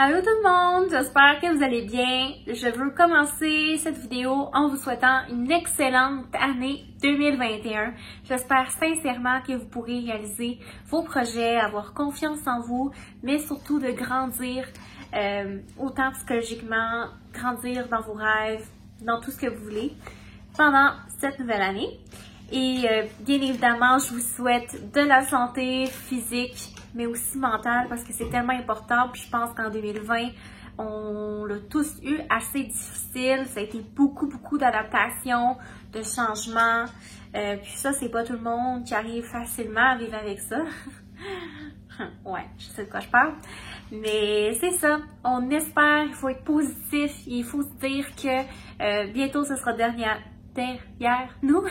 Allô tout le monde, j'espère que vous allez bien. Je veux commencer cette vidéo en vous souhaitant une excellente année 2021. J'espère sincèrement que vous pourrez réaliser vos projets, avoir confiance en vous, mais surtout de grandir autant psychologiquement, grandir dans vos rêves, dans tout ce que vous voulez pendant cette nouvelle année. Et bien évidemment, je vous souhaite de la santé physique, mais aussi mentale, parce que c'est tellement important. Puis je pense qu'en 2020, on l'a tous eu assez difficile. Ça a été beaucoup d'adaptation, de changements. Puis ça, c'est pas tout le monde qui arrive facilement à vivre avec ça. Ouais, je sais de quoi je parle. Mais c'est ça, on espère, il faut être positif. Il faut se dire que bientôt, ce sera derrière nous.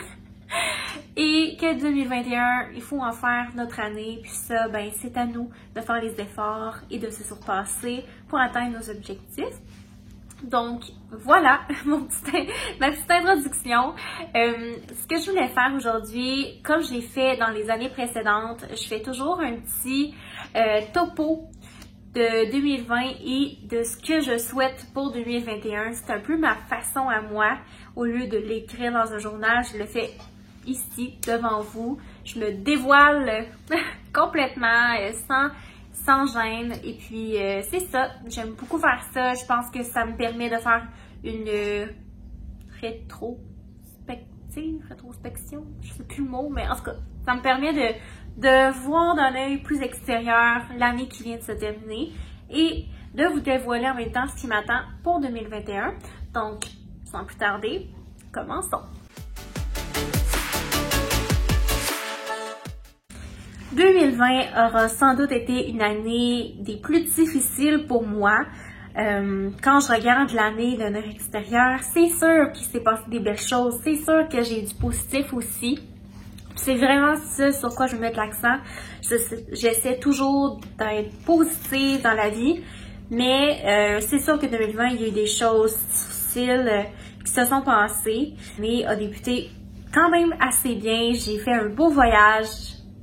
Et que 2021, il faut en faire notre année, puis ça, ben c'est à nous de faire les efforts et de se surpasser pour atteindre nos objectifs. Donc voilà ma petite introduction. Ce que je voulais faire aujourd'hui, comme je l'ai fait dans les années précédentes, je fais toujours un petit topo de 2020 et de ce que je souhaite pour 2021. C'est un peu ma façon à moi. Au lieu de l'écrire dans un journal, je le fais ici, devant vous. Je me dévoile complètement, sans gêne. Et puis, c'est ça. J'aime beaucoup faire ça. Je pense que ça me permet de faire une rétrospection. Je sais plus le mot, mais en tout cas, ça me permet de voir d'un œil plus extérieur l'année qui vient de se terminer et de vous dévoiler en même temps ce qui m'attend pour 2021. Donc, sans plus tarder, commençons. 2020 aura sans doute été une année des plus difficiles pour moi. Quand je regarde l'année de notre extérieur, c'est sûr qu'il s'est passé des belles choses, c'est sûr que j'ai du positif aussi. C'est vraiment ça sur quoi je veux mettre l'accent. J'essaie toujours d'être positive dans la vie, mais c'est sûr que 2020, il y a eu des choses difficiles qui se sont passées. L'année a débuté quand même assez bien. J'ai fait un beau voyage.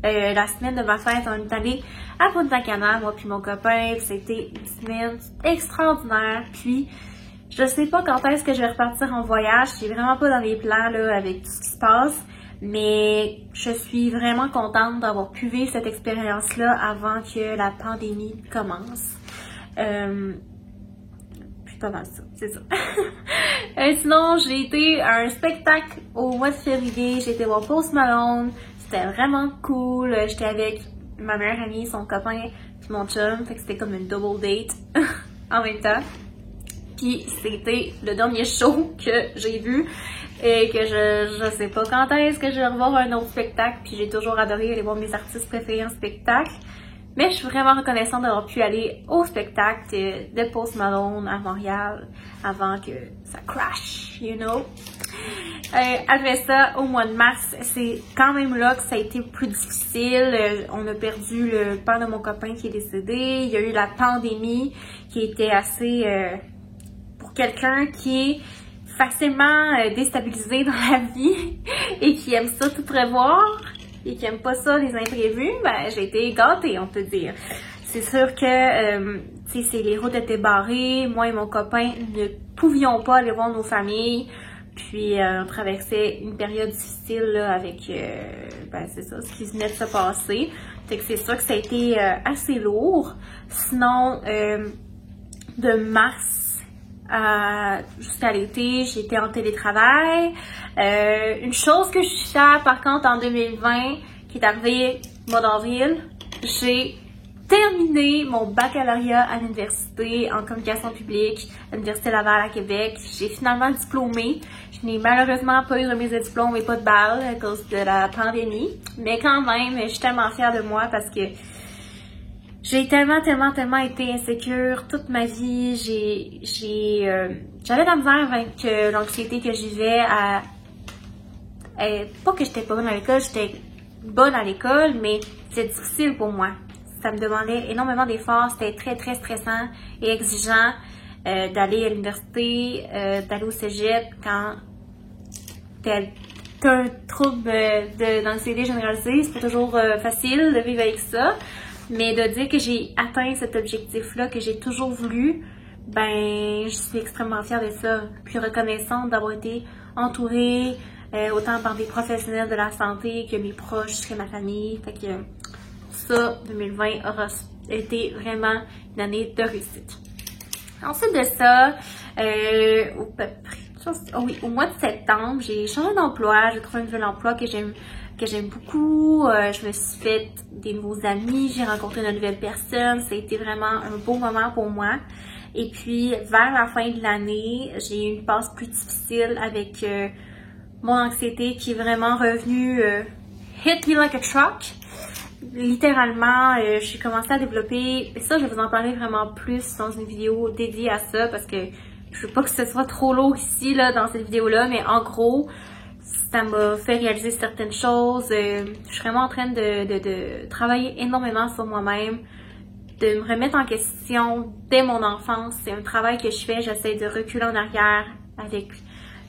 La semaine de ma fête, on est allé à Punta Cana, moi puis mon copain. C'était une semaine extraordinaire. Puis, je sais pas quand est-ce que je vais repartir en voyage. Je suis vraiment pas dans les plans là avec tout ce qui se passe. Mais je suis vraiment contente d'avoir pu vivre cette expérience-là avant que la pandémie commence. Puis pas mal ça, c'est ça. Sinon, j'ai été à un spectacle au mois de février. J'ai été voir Post Malone. C'était vraiment cool. J'étais avec ma meilleure amie, son copain, puis mon chum. Fait que c'était comme une double date en même temps. Puis c'était le dernier show que j'ai vu et que je sais pas quand est-ce que je vais revoir un autre spectacle. Puis j'ai toujours adoré aller voir mes artistes préférés en spectacle. Mais je suis vraiment reconnaissante d'avoir pu aller au spectacle de Post Malone à Montréal avant que ça crash, you know. Après ça, au mois de mars, c'est quand même là que ça a été plus difficile. On a perdu le père de mon copain qui est décédé. Il y a eu la pandémie qui était assez... pour quelqu'un qui est facilement déstabilisé dans la vie et qui aime ça tout prévoir et qui aime pas ça les imprévus, ben j'ai été gâtée, on peut dire. C'est sûr que les routes étaient barrées, moi et mon copain ne pouvions pas aller voir nos familles, puis on traversait une période difficile là, avec c'est ça, ce qui venait de se passer. Fait que c'est sûr que ça a été assez lourd. Sinon, de mars jusqu'à l'été, j'étais en télétravail. Une chose que je suis fière par contre en 2020 qui est arrivée au mois d'avril, j'ai terminé mon baccalauréat à l'université en communication publique à l'Université Laval à Québec. J'ai finalement diplômé. Je n'ai malheureusement pas eu remise de diplôme et pas de balle à cause de la pandémie. Mais quand même, je suis tellement fière de moi parce que j'ai tellement été insécure toute ma vie. J'avais de la misère avec l'anxiété que je vivais pas que j'étais pas bonne à l'école, j'étais bonne à l'école, mais c'était difficile pour moi. Ça me demandait énormément d'efforts, c'était très stressant et exigeant d'aller à l'université, d'aller au cégep quand t'as un trouble d'anxiété généralisée. C'est pas toujours facile de vivre avec ça. Mais de dire que j'ai atteint cet objectif-là que j'ai toujours voulu, ben, je suis extrêmement fière de ça. Puis reconnaissante d'avoir été entourée autant par des professionnels de la santé que mes proches, que ma famille. Fait que ça, 2020 aura été vraiment une année de réussite. Ensuite de ça, au mois de septembre, j'ai changé d'emploi, j'ai trouvé un nouvel emploi que j'aime beaucoup. Je me suis fait des nouveaux amis, j'ai rencontré de nouvelles personnes. Ça a été vraiment un beau moment pour moi. Et puis, vers la fin de l'année, j'ai eu une passe plus difficile avec mon anxiété qui est vraiment revenue hit me like a truck. Littéralement, j'ai commencé à développer, et ça je vais vous en parler vraiment plus dans une vidéo dédiée à ça parce que je veux pas que ce soit trop lourd ici là dans cette vidéo là, mais en gros ça m'a fait réaliser certaines choses. Je suis vraiment en train de travailler énormément sur moi-même, de me remettre en question dès mon enfance. C'est un travail que je fais, j'essaie de reculer en arrière avec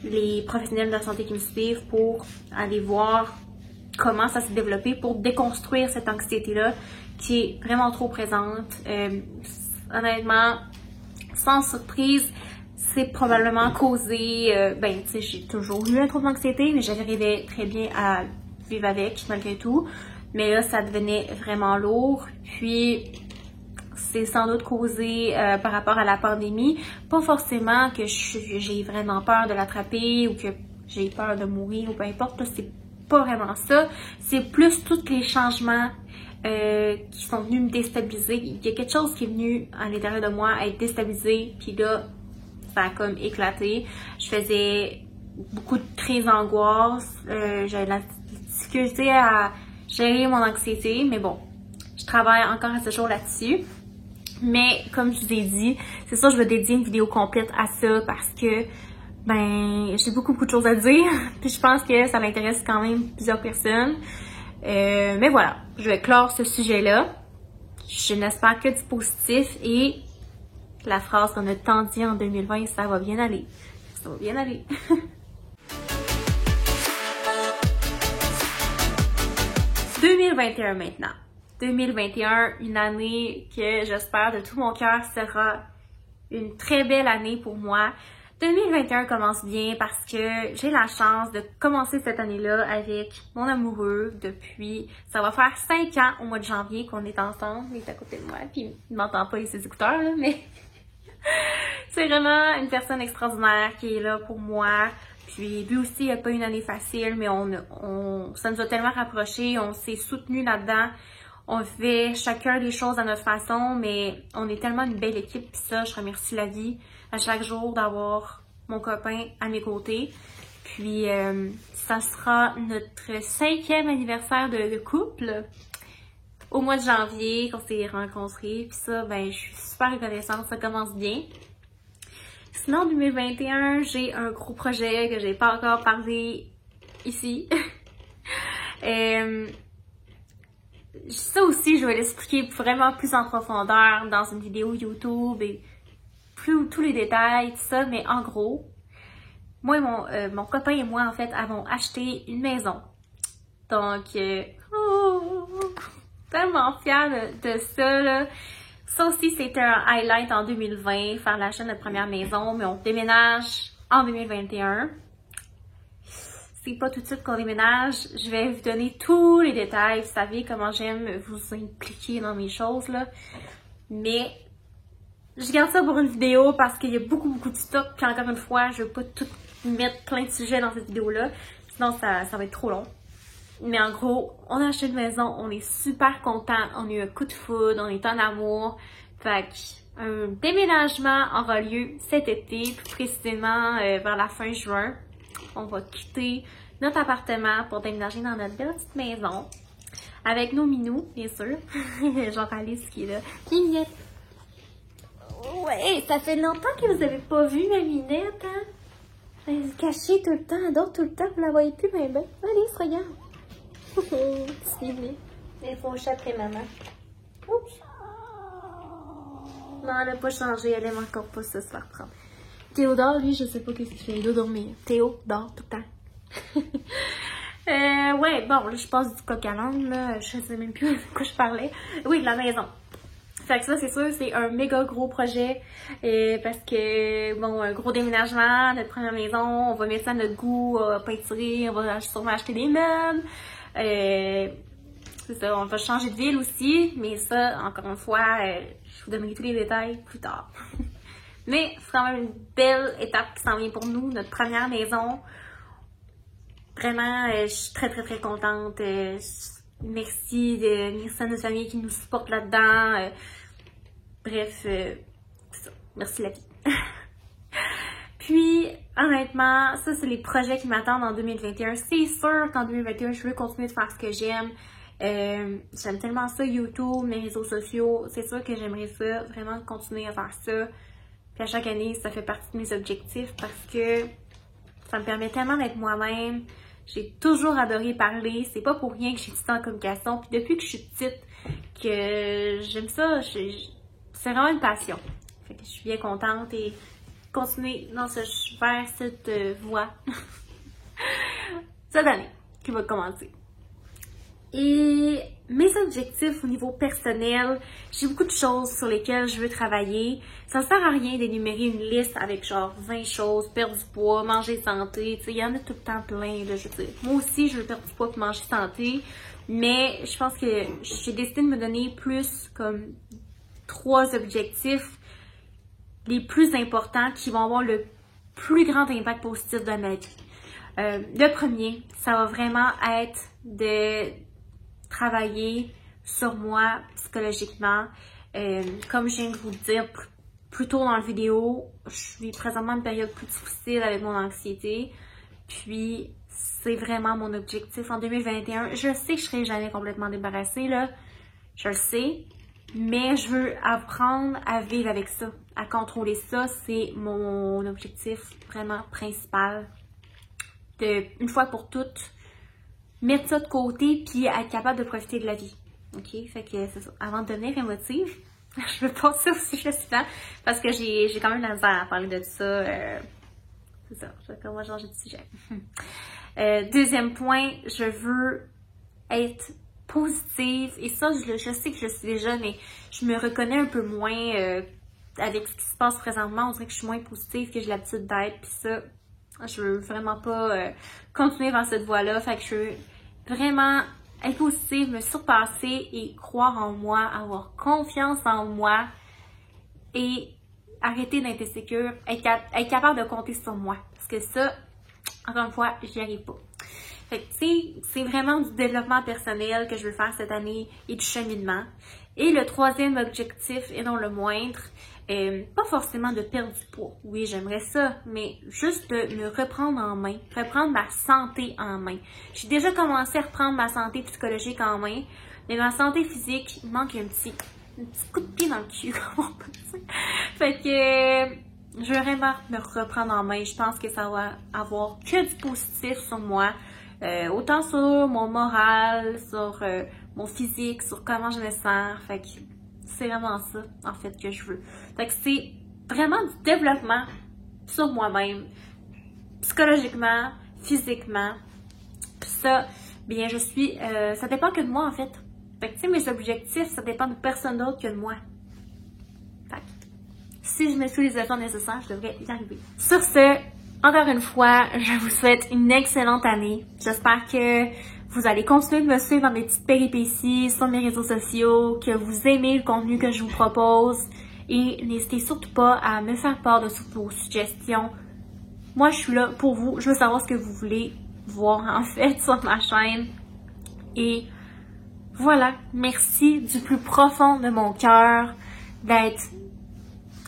les professionnels de la santé qui me suivent pour aller voir comment ça s'est développé, pour déconstruire cette anxiété-là qui est vraiment trop présente. Honnêtement, sans surprise, c'est probablement causé, ben tu sais, j'ai toujours eu un trouble d'anxiété, mais j'arrivais très bien à vivre avec malgré tout. Mais là, ça devenait vraiment lourd. Puis, c'est sans doute causé par rapport à la pandémie. Pas forcément que j'ai vraiment peur de l'attraper ou que j'ai peur de mourir ou peu importe, c'est pas vraiment ça, c'est plus tous les changements qui sont venus me déstabiliser. Il y a quelque chose qui est venu à l'intérieur de moi être déstabilisé, puis là, ça a comme éclaté. Je faisais beaucoup de crises d'angoisse, j'avais de la difficulté à gérer mon anxiété, mais bon, je travaille encore à ce jour là-dessus. Mais comme je vous ai dit, c'est ça, je vais dédier une vidéo complète à ça parce que ben, j'ai beaucoup de choses à dire, puis je pense que ça m'intéresse quand même plusieurs personnes. Mais voilà, je vais clore ce sujet-là. Je n'espère que du positif et la phrase qu'on a tant dit en 2020, ça va bien aller. Ça va bien aller. « 2021 maintenant. 2021, une année que j'espère de tout mon cœur sera une très belle année pour moi. 2021 commence bien parce que j'ai la chance de commencer cette année-là avec mon amoureux depuis, ça va faire 5 ans au mois de janvier qu'on est ensemble, il est à côté de moi, puis il m'entend pas, il a ses écouteurs là, mais c'est vraiment une personne extraordinaire qui est là pour moi. Puis lui aussi, il n'a pas eu une année facile, mais ça nous a tellement rapprochés, on s'est soutenus là-dedans. On fait chacun les choses à notre façon, mais on est tellement une belle équipe, puis ça, je remercie la vie à chaque jour d'avoir mon copain à mes côtés. Puis, ça sera notre 5e anniversaire de couple au mois de janvier qu'on s'est rencontrés. Puis ça, ben, je suis super reconnaissante, ça commence bien. Sinon, en 2021, j'ai un gros projet que j'ai pas encore parlé ici. Ça aussi, je vais l'expliquer vraiment plus en profondeur dans une vidéo YouTube et tous les détails, tout ça, mais en gros, moi et mon copain et moi, en fait, avons acheté une maison. Donc, tellement fière de ça, là. Ça aussi, c'était un highlight en 2020, faire l'achat de notre première maison, mais on déménage en 2021. C'est pas tout de suite qu'on déménage, je vais vous donner tous les détails, vous savez comment j'aime vous impliquer dans mes choses, là. Mais, je garde ça pour une vidéo parce qu'il y a beaucoup de stock, puis encore une fois, je veux pas tout mettre plein de sujets dans cette vidéo-là, sinon ça va être trop long. Mais en gros, on a acheté une maison, on est super contents, on a eu un coup de foudre, on est en amour. Fait qu'un déménagement aura lieu cet été, plus précisément vers la fin juin. On va quitter notre appartement pour déménager dans notre belle petite maison. Avec nos minous, bien sûr. Genre Alice qui est là. Minette! Ouais, ça fait longtemps que vous avez pas vu ma Minette, hein? Elle est cachée tout le temps, elle dort tout le temps, vous la voyez plus, mais ben. Alice, regarde! Suivez. Il faut après maman. Oups. Non, elle n'a pas changé, elle aime encore pas ça se faire prendre. Théo dort, lui, je sais pas qu'est-ce qu'il fait, il doit dormir. Théo dort tout le temps. Ouais, bon, là, je passe du coq à l'âne, là. Je sais même plus de quoi je parlais. Oui, de la maison. Fait que ça, c'est sûr, c'est un méga gros projet. Parce que, bon, un gros déménagement, notre première maison, on va mettre ça à notre goût, peinturer, on va sûrement acheter des meubles. C'est ça, on va changer de ville aussi. Mais ça, encore une fois, je vous donnerai tous les détails plus tard. Mais c'est quand même une belle étape qui s'en vient pour nous, notre première maison. Vraiment, je suis très, très, très contente. Merci à notre famille qui nous supporte là-dedans. Bref, c'est ça. Merci la vie. Puis, honnêtement, ça, c'est les projets qui m'attendent en 2021. C'est sûr qu'en 2021, je veux continuer de faire ce que j'aime. J'aime tellement ça, YouTube, mes réseaux sociaux. C'est sûr que j'aimerais ça, vraiment continuer à faire ça. Puis à chaque année, ça fait partie de mes objectifs parce que ça me permet tellement d'être moi-même. J'ai toujours adoré parler. C'est pas pour rien que j'ai étudié en communication. Puis depuis que je suis petite, que j'aime ça, c'est vraiment une passion. Fait que je suis bien contente et continuer vers cette voie cette année qui va commencer. Et mes objectifs au niveau personnel, j'ai beaucoup de choses sur lesquelles je veux travailler. Ça sert à rien d'énumérer une liste avec genre 20 choses, perdre du poids, manger santé, tu sais, il y en a tout le temps plein, là, je veux dire. Moi aussi, je veux perdre du poids et manger santé, mais je pense que j'ai décidé de me donner plus comme 3 objectifs les plus importants qui vont avoir le plus grand impact positif dans ma vie. Le premier, ça va vraiment être de travailler sur moi psychologiquement. Comme je viens de vous le dire plus tôt dans la vidéo, je vis présentement une période plus difficile avec mon anxiété. Puis, c'est vraiment mon objectif en 2021. Je sais que je serai jamais complètement débarrassée, là. Je le sais. Mais je veux apprendre à vivre avec ça, à contrôler ça. C'est mon objectif vraiment principal. Une fois pour toutes, mettre ça de côté puis être capable de profiter de la vie. OK? Fait que c'est ça. Avant de devenir émotive, je veux passer au sujet suivant parce que j'ai quand même la misère à parler de ça. C'est ça. Je vais comment changer de sujet. Deuxième point, je veux être positive. Et ça, je sais que je le suis déjà, mais je me reconnais un peu moins avec ce qui se passe présentement. On dirait que je suis moins positive que j'ai l'habitude d'être. Puis ça, je veux vraiment pas continuer dans cette voie-là. Fait que je veux vraiment être positive, me surpasser et croire en moi, avoir confiance en moi et arrêter d'être insécure, être capable de compter sur moi. Parce que ça, encore une fois, j'y arrive pas. Fait que, tu sais, c'est vraiment du développement personnel que je veux faire cette année et du cheminement. Et le troisième objectif, et non le moindre, pas forcément de perdre du poids. Oui, j'aimerais ça, mais juste de me reprendre en main, reprendre ma santé en main. J'ai déjà commencé à reprendre ma santé psychologique en main, mais ma santé physique, il manque un petit coup de pied dans le cul, comme on peut dire. Fait que je veux vraiment me reprendre en main. Je pense que ça va avoir que du positif sur moi. Autant sur mon moral, sur mon physique, sur comment je me sens. Fait que c'est vraiment ça, en fait, que je veux. Fait que c'est vraiment du développement sur moi-même, psychologiquement, physiquement. Puis ça, bien, ça dépend que de moi, en fait. Fait que, tu sais, mes objectifs, ça dépend de personne d'autre que de moi. Fait que, si je mets tous les efforts nécessaires, je devrais y arriver. Sur ce, encore une fois, je vous souhaite une excellente année. J'espère que vous allez continuer de me suivre dans mes petites péripéties sur mes réseaux sociaux, que vous aimez le contenu que je vous propose et n'hésitez surtout pas à me faire part de toutes vos suggestions. Moi, je suis là pour vous. Je veux savoir ce que vous voulez voir en fait sur ma chaîne. Et voilà, merci du plus profond de mon cœur d'être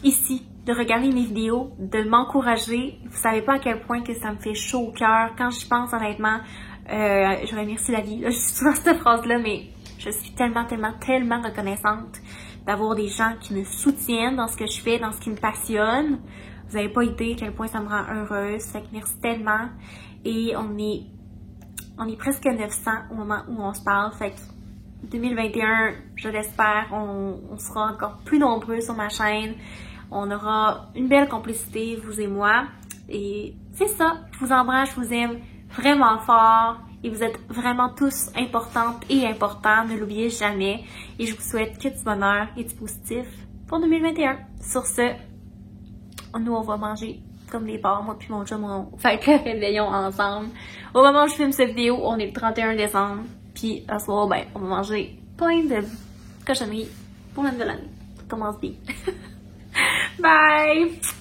ici, de regarder mes vidéos, de m'encourager. Vous savez pas à quel point que ça me fait chaud au cœur. Quand j'y pense honnêtement, je remercie la vie. Là, je suis souvent cette phrase-là, mais je suis tellement reconnaissante d'avoir des gens qui me soutiennent dans ce que je fais, dans ce qui me passionne. Vous n'avez pas idée à quel point ça me rend heureuse. Fait que merci tellement. Et on est presque 900 au moment où on se parle. Fait que 2021, je l'espère, on sera encore plus nombreux sur ma chaîne. On aura une belle complicité, vous et moi. Et c'est ça. Je vous embrasse, je vous aime vraiment fort. Et vous êtes vraiment tous importantes et importants, ne l'oubliez jamais. Et je vous souhaite que du bonheur et du positif pour 2021. Sur ce, nous on va manger comme des porcs, moi puis mon chum, on fait le réveillon ensemble. Au moment où je filme cette vidéo, on est le 31 décembre. Puis à ce soir, ben, on va manger plein de cochonneries pour l'année de l'année. Ça commence bien. Bye!